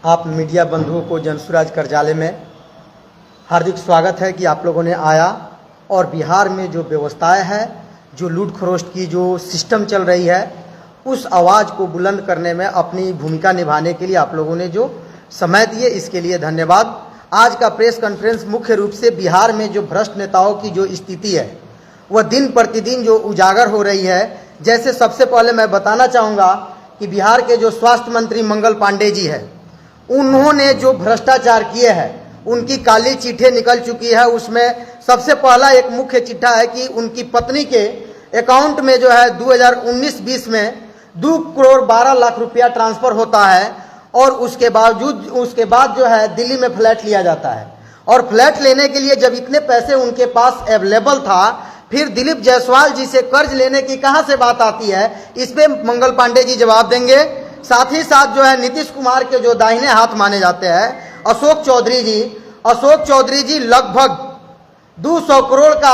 आप मीडिया बंधुओं को जनसुराज कार्यालय में हार्दिक स्वागत है कि आप लोगों ने आया और बिहार में जो व्यवस्थाएं है, जो लूट खरोस्ट की जो सिस्टम चल रही है, उस आवाज़ को बुलंद करने में अपनी भूमिका निभाने के लिए आप लोगों ने जो समय दिए, इसके लिए धन्यवाद। आज का प्रेस कॉन्फ्रेंस मुख्य रूप से बिहार में जो भ्रष्ट नेताओं की जो स्थिति है वह दिन प्रतिदिन जो उजागर हो रही है। जैसे सबसे पहले मैं बताना चाहूँगा कि बिहार के जो स्वास्थ्य मंत्री मंगल पांडे जी है, उन्होंने जो भ्रष्टाचार किए हैं उनकी काली चिट्ठी निकल चुकी है। उसमें सबसे पहला एक मुख्य चिट्ठा है कि उनकी पत्नी के अकाउंट में जो है 2019-20 में 2 करोड़ 12 लाख रुपया ट्रांसफर होता है और उसके बाद जो है दिल्ली में फ्लैट लिया जाता है। और फ्लैट लेने के लिए जब इतने पैसे उनके पास अवेलेबल था, फिर दिलीप जायसवाल जी से कर्ज लेने की कहां से बात आती है, इस पे मंगल पांडे जी जवाब देंगे। साथ ही साथ जो है नीतीश कुमार के जो दाहिने हाथ माने जाते हैं अशोक चौधरी जी लगभग 200 करोड़ का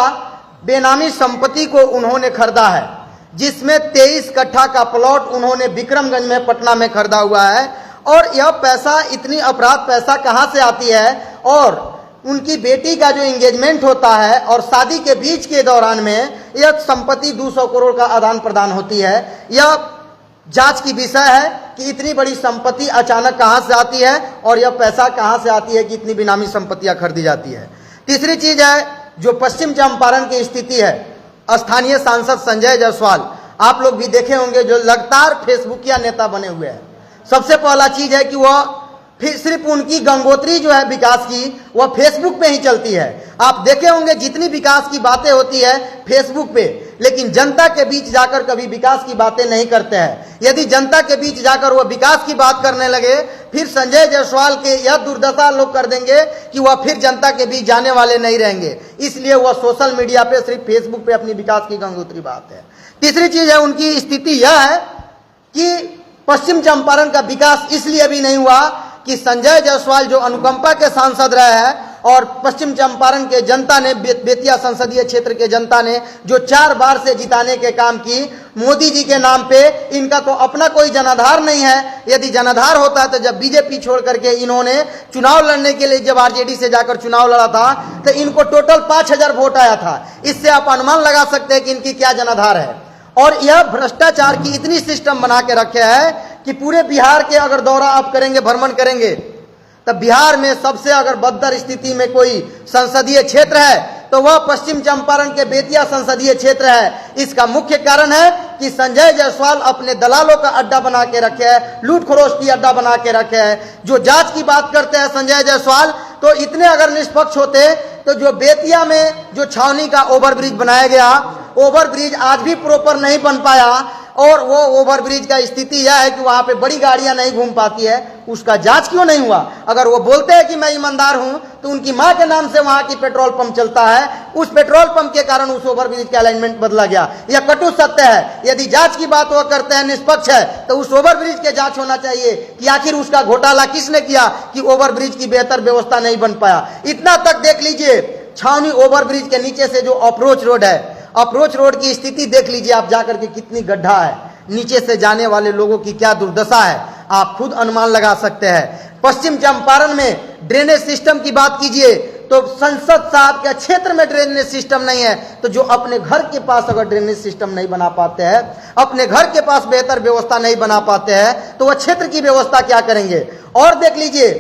बेनामी संपत्ति को उन्होंने खरीदा है, जिसमें 23 कट्ठा का प्लॉट उन्होंने विक्रमगंज में पटना में खरीदा हुआ है। और यह पैसा, इतनी अपराध पैसा कहां से आती है? और उनकी बेटी का जो एंगेजमेंट होता है और शादी के बीच के दौरान में यह संपत्ति 200 करोड़ का आदान प्रदान होती है। यह जांच की विषय है कि इतनी बड़ी संपत्ति अचानक कहां से आती है और यह पैसा कहां से आती है कि इतनी बेनामी संपत्तियां खरीदी जाती है। तीसरी चीज है जो पश्चिम चंपारण की स्थिति है, स्थानीय सांसद संजय जायसवाल, आप लोग भी देखे होंगे, जो लगातार फेसबुकिया नेता बने हुए हैं। सबसे पहला चीज है कि वह सिर्फ उनकी गंगोत्री जो है विकास की, वह फेसबुक पे ही चलती है। आप देखे होंगे जितनी विकास की बातें होती है फेसबुक पे, लेकिन जनता के बीच जाकर कभी विकास की बातें नहीं करते हैं। यदि जनता के बीच जाकर वह विकास की बात करने लगे, फिर संजय जायसवाल के यह दुर्दशा लोग कर देंगे कि वह फिर जनता के बीच जाने वाले नहीं रहेंगे। इसलिए वह सोशल मीडिया पे, सिर्फ फेसबुक पे अपनी विकास की गंगोत्री बात है। तीसरी चीज है, उनकी स्थिति यह है कि पश्चिम चंपारण का विकास इसलिए भी नहीं हुआ कि संजय जायसवाल जो अनुकंपा के सांसद रहे हैं और पश्चिम चंपारण के जनता ने, बेतिया संसदीय क्षेत्र के जनता ने जो 4 बार से जिताने के काम की मोदी जी के नाम पे, इनका तो अपना कोई जनाधार नहीं है। यदि जनाधार होता है तो जब बीजेपी छोड़ करके इन्होंने चुनाव लड़ने के लिए जब आरजेडी से जाकर चुनाव लड़ा था तो इनको टोटल 5000 वोट आया था। इससे आप अनुमान लगा सकते हैं कि इनकी क्या जनाधार है। और यह भ्रष्टाचार की इतनी सिस्टम बना के रखे है कि पूरे बिहार के अगर दौरा आप करेंगे, भ्रमण करेंगे, तब बिहार में सबसे अगर बदतर स्थिति में कोई संसदीय क्षेत्र है तो वह पश्चिम चंपारण के बेतिया संसदीय क्षेत्र है। इसका मुख्य कारण है कि संजय जायसवाल अपने दलालों का अड्डा बना के रखे है, लूट खरोश की अड्डा बना के रखे है। जो जांच की बात करते हैं संजय जायसवाल, तो इतने अगर निष्पक्ष होते तो जो बेतिया में जो छावनी का ओवरब्रिज बनाया गया, ओवरब्रिज आज भी प्रॉपर नहीं बन पाया और वो ओवरब्रिज का स्थिति यह है कि वहां पे बड़ी गाड़ियां नहीं घूम पाती है। उसका जांच क्यों नहीं हुआ? अगर वो बोलते हैं कि मैं ईमानदार हूं तो उनकी मां के नाम से वहां की पेट्रोल पंप चलता है, उस पेट्रोल पंप के कारण उस ओवरब्रिज का अलाइनमेंट बदला गया। यह कटु सत्य है। यदि जांच की बात वो करते हैं, निष्पक्ष है, तो उस ओवरब्रिज के जांच होना चाहिए कि आखिर उसका घोटाला किसने किया कि ओवरब्रिज की बेहतर व्यवस्था नहीं बन पाया। इतना तक देख लीजिए, छावनी ओवरब्रिज के नीचे से जो अप्रोच रोड है, अप्रोच रोड की स्थिति देख लीजिए आप जाकर के, कितनी गड्ढा है, नीचे से जाने वाले लोगों की क्या दुर्दशा है, आप खुद अनुमान लगा सकते हैं। पश्चिम चंपारण में ड्रेनेज सिस्टम की बात कीजिए तो संसद साहब के क्षेत्र में ड्रेनेज सिस्टम नहीं है, तो जो अपने घर के पास अगर ड्रेनेज सिस्टम नहीं बना पाते हैं, अपने घर के पास बेहतर व्यवस्था नहीं बना पाते हैं, तो वह क्षेत्र की व्यवस्था क्या करेंगे? और देख लीजिए,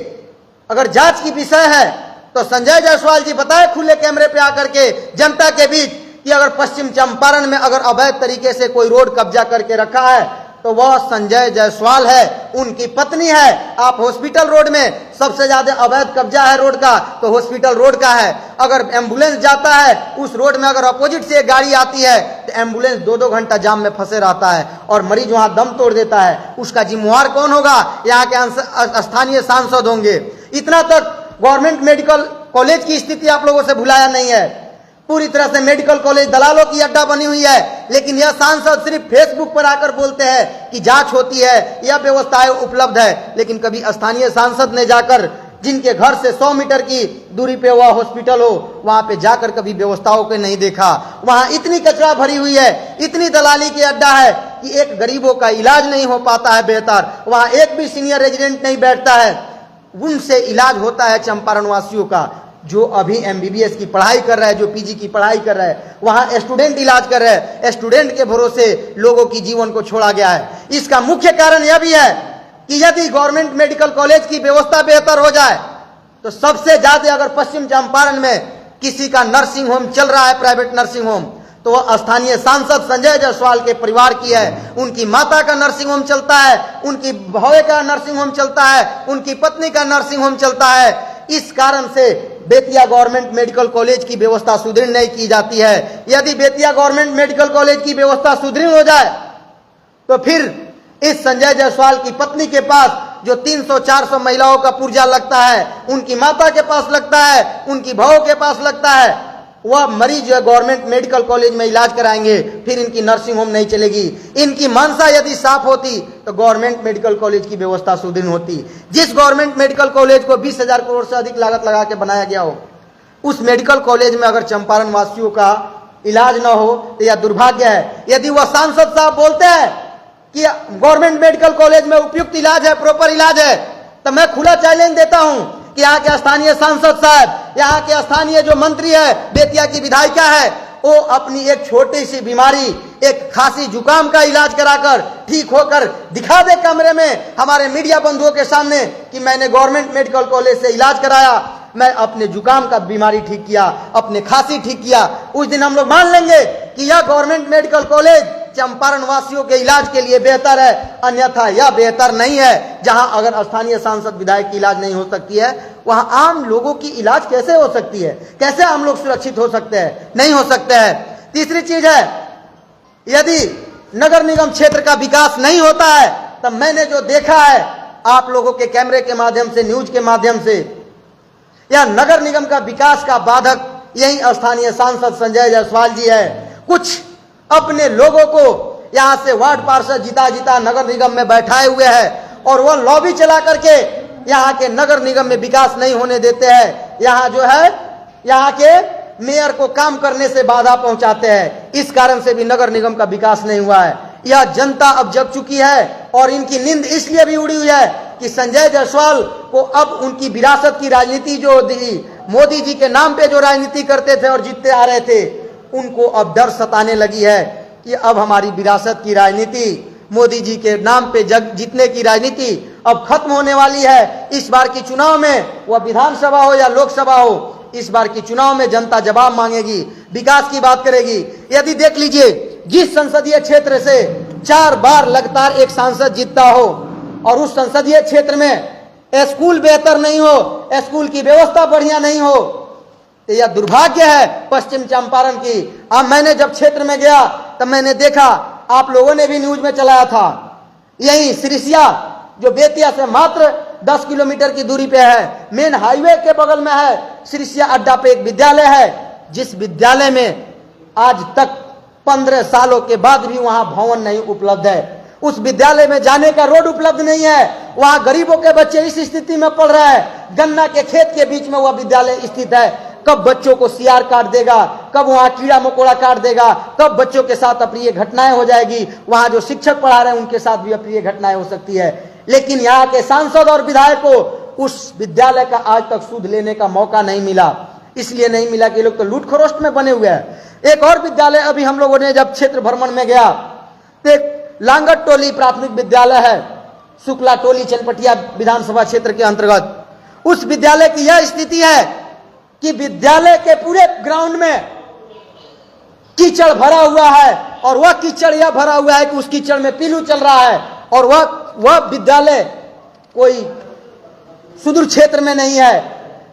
अगर जांच की विषय है तो संजय जायसवाल जी बताए खुले कैमरे पे आकर के जनता के बीच कि अगर पश्चिम चंपारण में अगर अवैध तरीके से कोई रोड कब्जा करके रखा है तो वह संजय जायसवाल है, उनकी पत्नी है। आप हॉस्पिटल रोड में सबसे ज्यादा अवैध कब्जा है रोड का तो हॉस्पिटल रोड का है। अगर एम्बुलेंस जाता है उस रोड में, अगर अपोजिट से एक गाड़ी आती है तो एम्बुलेंस 2-2 घंटा जाम में फंसे रहता है और मरीज वहां दम तोड़ देता है। उसका जिम्मेवार कौन होगा? यहाँ के स्थानीय सांसद होंगे। इतना तक गवर्नमेंट मेडिकल कॉलेज की स्थिति आप लोगों से भुलाया नहीं है। पूरी तरह से मेडिकल कॉलेज दलालों की अड्डा बनी हुई है, लेकिन यह सांसद सिर्फ फेसबुक पर आकर बोलते हैं कि जांच होती है, यह व्यवस्थाएं उपलब्ध है, लेकिन कभी स्थानीय सांसद ने जाकर, जिनके घर से 100 मीटर की दूरी पे वह हॉस्पिटल हो, वहां पे जाकर कभी व्यवस्थाओं को नहीं देखा। वहां इतनी कचरा भरी हुई है, इतनी दलाली की अड्डा है कि एक गरीबों का इलाज नहीं हो पाता है बेहतर। वहां एक भी सीनियर रेजिडेंट नहीं बैठता है। उनसे इलाज होता है चंपारण वासियों का। जो अभी एमबीबीएस की पढ़ाई कर रहा है, जो पीजी की पढ़ाई कर रहा है, वहां स्टूडेंट इलाज कर रहे हैं। स्टूडेंट के भरोसे लोगों की जीवन को छोड़ा गया है। इसका मुख्य कारण यह भी है कि यदि गवर्नमेंट मेडिकल कॉलेज की व्यवस्था बेहतर हो जाए तो सबसे ज्यादा अगर पश्चिम चंपारण में किसी का नर्सिंग होम चल रहा है, प्राइवेट नर्सिंग होम, तो वह स्थानीय सांसद संजय जायसवाल के परिवार की है। उनकी माता का नर्सिंग होम चलता है, उनकी भौवे का नर्सिंग होम चलता है, उनकी पत्नी का नर्सिंग होम चलता है। इस कारण से बेतिया गवर्नमेंट मेडिकल कॉलेज की व्यवस्था सुदृढ़ नहीं की जाती है। यदि बेतिया गवर्नमेंट मेडिकल कॉलेज की व्यवस्था सुदृढ़ हो जाए तो फिर इस संजय जायसवाल की पत्नी के पास जो 300-400 महिलाओं का पुर्जा लगता है, उनकी माता के पास लगता है, उनकी बहू के पास लगता है, वह मरीज गवर्नमेंट मेडिकल कॉलेज में इलाज कराएंगे, फिर इनकी नर्सिंग होम नहीं चलेगी। इनकी मंशा यदि साफ होती तो गवर्नमेंट मेडिकल कॉलेज की व्यवस्था सुदृढ़ होती। जिस गवर्नमेंट मेडिकल कॉलेज को 20,000 करोड़ से अधिक लागत लगा के बनाया गया हो, उस मेडिकल कॉलेज में अगर चंपारण वासियों का इलाज न हो तो यह दुर्भाग्य है। यदि वह सांसद साहब बोलते हैं कि गवर्नमेंट मेडिकल कॉलेज में उपयुक्त इलाज है, प्रॉपर इलाज है, तो मैं खुला चैलेंज देता हूं कि यहाँ के स्थानीय सांसद साहब, यहाँ के स्थानीय जो मंत्री है, बेतिया की विधायिका है, वो अपनी एक छोटी सी बीमारी, एक खांसी जुकाम का इलाज कराकर ठीक होकर दिखा दे कमरे में हमारे मीडिया बंधुओं के सामने कि मैंने गवर्नमेंट मेडिकल कॉलेज से इलाज कराया, मैं अपने जुकाम का बीमारी ठीक किया, अपने खांसी ठीक किया। उस दिन हम लोग मान लेंगे कि यह गवर्नमेंट मेडिकल कॉलेज चंपारण वासियों के इलाज के लिए बेहतर है, अन्यथा यह बेहतर नहीं है। जहां अगर स्थानीय सांसद विधायक की इलाज नहीं हो सकती है, वहां आम लोगों की इलाज कैसे हो सकती है? कैसे आम लोग सुरक्षित हो सकते हैं? नहीं हो सकते हैं। तीसरी चीज है, यदि नगर निगम क्षेत्र का विकास नहीं होता है, तब मैंने जो देखा है आप लोगों के कैमरे के माध्यम से, न्यूज के माध्यम से, यह नगर निगम का विकास का बाधक यही स्थानीय सांसद संजय जायसवाल जी है। कुछ अपने लोगों को यहां से वार्ड पार्षद जीता नगर निगम में बैठाए हुए हैं और वह लॉबी चला करके यहां के नगर निगम में विकास नहीं होने देते हैं। यहां जो है, यहां के मेयर को काम करने से बाधा पहुंचाते हैं। इस कारण से भी नगर निगम का विकास नहीं हुआ है। यह जनता अब जग चुकी है और इनकी नींद इसलिए भी उड़ी हुई है कि संजय जायसवाल को अब उनकी विरासत की राजनीति, जो मोदी जी के नाम पे जो राजनीति करते थे और जीतते आ रहे थे, उनको अब डर सताने लगी है कि अब हमारी विरासत की राजनीति, मोदी जी के नाम पे जीतने की राजनीति अब खत्म होने वाली है। इस बार की चुनाव में, वह विधानसभा हो या लोकसभा हो, इस बार की चुनाव में जनता जवाब मांगेगी, विकास की बात करेगी। यदि देख लीजिए, जिस संसदीय क्षेत्र से 4 बार लगातार एक सांसद जीतता हो और उस संसदीय क्षेत्र में स्कूल बेहतर नहीं हो, स्कूल की व्यवस्था बढ़िया नहीं हो, तो यह दुर्भाग्य है पश्चिम चंपारण की। अब मैंने जब क्षेत्र में गया तब मैंने देखा, आप लोगों ने भी न्यूज में चलाया था, यही सिरिसिया जो बेतिया से मात्र 10 किलोमीटर की दूरी पे है, मेन हाईवे के बगल में है, सिरिसिया अड्डा पे एक विद्यालय है, जिस विद्यालय में आज तक 15 सालों के बाद भी वहां भवन नहीं उपलब्ध है। उस विद्यालय में जाने का रोड उपलब्ध नहीं है। वहां गरीबों के बच्चे इस स्थिति में पढ़ रहे हैं। गन्ना के खेत के बीच में वह विद्यालय स्थित है। कब बच्चों को सियार काट देगा, कब वहां कीड़ा मकोड़ा काट देगा, कब बच्चों के साथ अप्रिय घटनाएं हो जाएगी, वहां जो शिक्षक पढ़ा रहे हैं उनके साथ भी अप्रिय घटनाएं हो सकती है। लेकिन यहाँ के सांसद और विधायक को उस विद्यालय का आज तक सुध लेने का मौका नहीं मिला। इसलिए नहीं मिला कि लोग तो लूट खरोस्ट में बने हुए हैं। एक और विद्यालय, अभी हम लोगों ने जब क्षेत्र भ्रमण में गया तो एक लांगट टोली प्राथमिक विद्यालय है, शुक्ला टोली, चनपटिया विधानसभा क्षेत्र के अंतर्गत। उस विद्यालय की यह स्थिति है कि विद्यालय के पूरे ग्राउंड में कीचड़ भरा हुआ है और वह कीचड़ यह भरा हुआ है कि उस कीचड़ में पीलू चल रहा है। और वह विद्यालय कोई सुदूर क्षेत्र में नहीं है,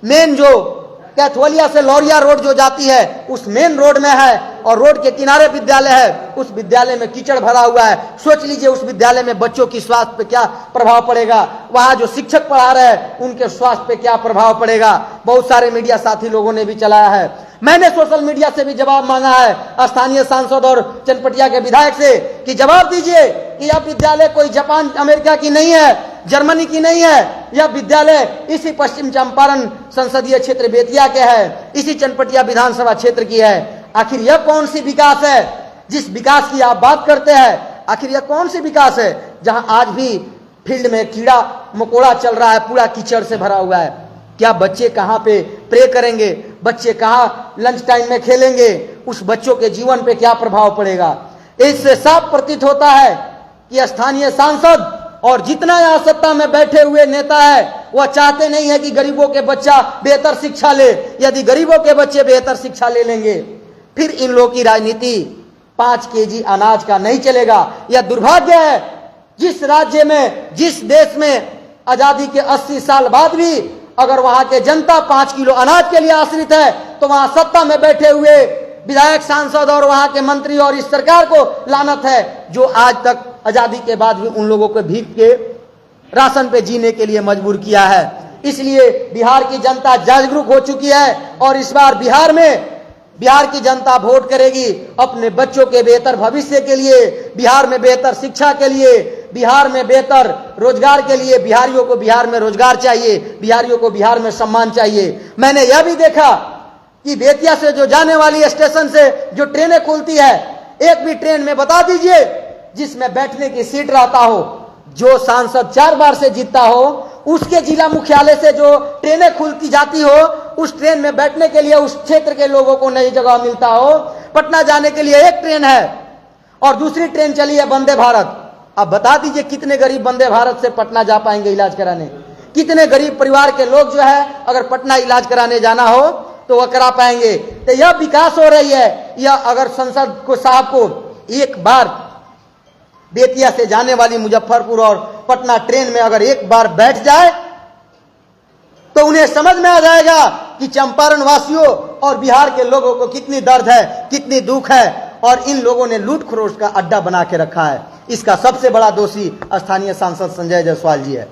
मेन जो कैथवलिया से लौरिया रोड जो जाती है उस मेन रोड में है और रोड के किनारे विद्यालय है। उस विद्यालय में कीचड़ भरा हुआ है। सोच लीजिए उस विद्यालय में बच्चों की स्वास्थ्य पे क्या प्रभाव पड़ेगा, वहां जो शिक्षक पढ़ा रहे हैं उनके स्वास्थ्य पे क्या प्रभाव पड़ेगा। बहुत सारे मीडिया साथी लोगों ने भी चलाया है। मैंने सोशल मीडिया से भी जवाब मांगा है स्थानीय सांसद और चनपटिया के विधायक से कि जवाब दीजिए कि यह विद्यालय कोई जापान अमेरिका की नहीं है, जर्मनी की नहीं है। यह विद्यालय इसी पश्चिम चंपारण संसदीय क्षेत्र बेतिया के है, इसी चनपटिया विधानसभा क्षेत्र की है। आखिर यह कौन सी विकास है जिस विकास की आप बात करते हैं? आखिर यह कौन सी विकास है जहां आज भी फील्ड में कीड़ा मकोड़ा चल रहा है, पूरा कीचड़ से भरा हुआ है। क्या बच्चे कहाँ पे प्रे करेंगे, बच्चे कहाँ लंच टाइम में खेलेंगे, उस बच्चों के जीवन पे क्या प्रभाव पड़ेगा। इससे साफ प्रतीत होता है कि स्थानीय सांसद और जितना यहाँ सत्ता में बैठे हुए नेता है वह चाहते नहीं है कि गरीबों के बच्चा बेहतर शिक्षा ले। यदि गरीबों के बच्चे बेहतर शिक्षा ले लेंगे फिर इन लोगों की राजनीति 5 केजी अनाज का नहीं चलेगा। यह दुर्भाग्य है, जिस राज्य में, जिस देश में आजादी के 80 साल बाद भी अगर वहां के जनता 5 किलो अनाज के लिए आश्रित है, तो वहां सत्ता में बैठे हुए विधायक, सांसद और वहां के मंत्री और इस सरकार को लानत है जो आज तक आजादी के बाद भी उन लोगों को भीख के राशन पे जीने के लिए मजबूर किया है। इसलिए बिहार की जनता जागरूक हो चुकी है और इस बार बिहार की जनता वोट करेगी अपने बच्चों के बेहतर भविष्य के लिए, बिहार में बेहतर शिक्षा के लिए, बिहार में बेहतर रोजगार के लिए। बिहारियों को बिहार में रोजगार चाहिए, बिहारियों को बिहार में सम्मान चाहिए। मैंने यह भी देखा कि बेतिया से जो जाने वाली स्टेशन से जो ट्रेनें खुलती है, एक भी ट्रेन में बता दीजिए जिसमें बैठने की सीट रहता हो। जो सांसद 4 बार से जीतता हो, उसके जिला मुख्यालय से जो ट्रेनें खुलती जाती हो, उस ट्रेन में बैठने के लिए उस क्षेत्र के लोगों को नई जगह मिलता हो। पटना जाने के लिए एक ट्रेन है और दूसरी ट्रेन चली है वंदे भारत। अब बता दीजिए कितने गरीब वंदे भारत से पटना जा पाएंगे इलाज कराने। कितने गरीब परिवार के लोग जो है अगर पटना इलाज कराने जाना हो तो वह करा पाएंगे। तो यह विकास हो रही है। यह अगर संसद को साहब को एक बार बेतिया से जाने वाली मुजफ्फरपुर और पटना ट्रेन में अगर एक बार बैठ जाए तो उन्हें समझ में आ जाएगा कि चंपारण वासियों और बिहार के लोगों को कितनी दर्द है, कितनी दुख है और इन लोगों ने लूट खरोच का अड्डा बना के रखा है। इसका सबसे बड़ा दोषी स्थानीय सांसद संजय जायसवाल जी है।